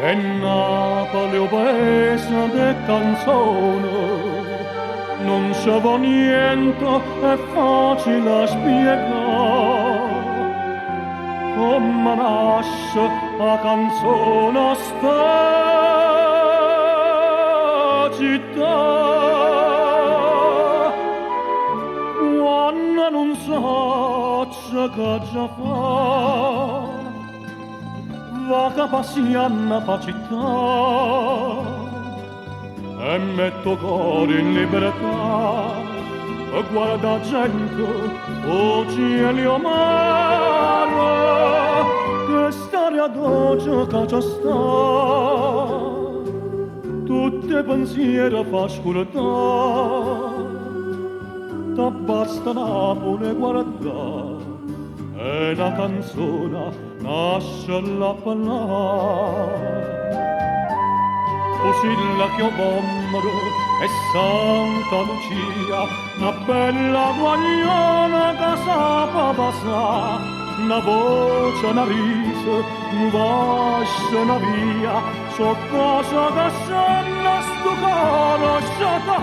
E Napoli o paese de canzone, non c'è niente, è facile a spiegare. Come nasce la canzone sta città, quando non so che già fa, va che passiamo fa città e metto cuore in libertà e guarda gente o cielo mare che storia dolce che già sta tutte pensieri fa oscurità ti basta Napoli guardare e una canzone nasce la parlare Pusilla che bombro e Santa Lucia, una bella guagliona che sa passà, una voce, una risa, un bacio, una via, so cosa che sanno sto coro sciatà.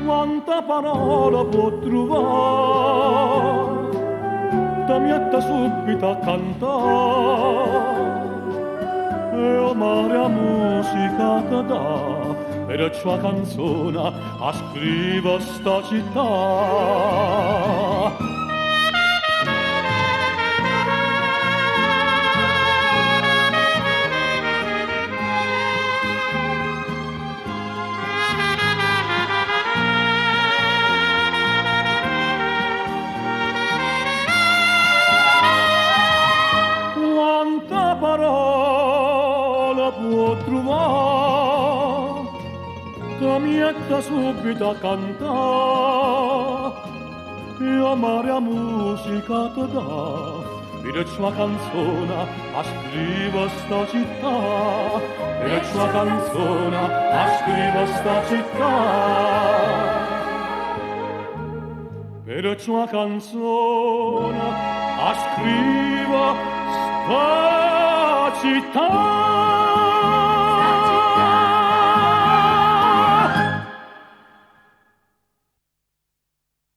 Quanta parola può trovare, da mietta subito a cantare, e amare a musica che dà per sua canzone a scriva sta città. Quanta parola può trovare che mietta subito a cantare e amare a musica te dà per sua canzone a scriva sta città per sua canzone a scriva sta città per sua canzone a scriva sta città.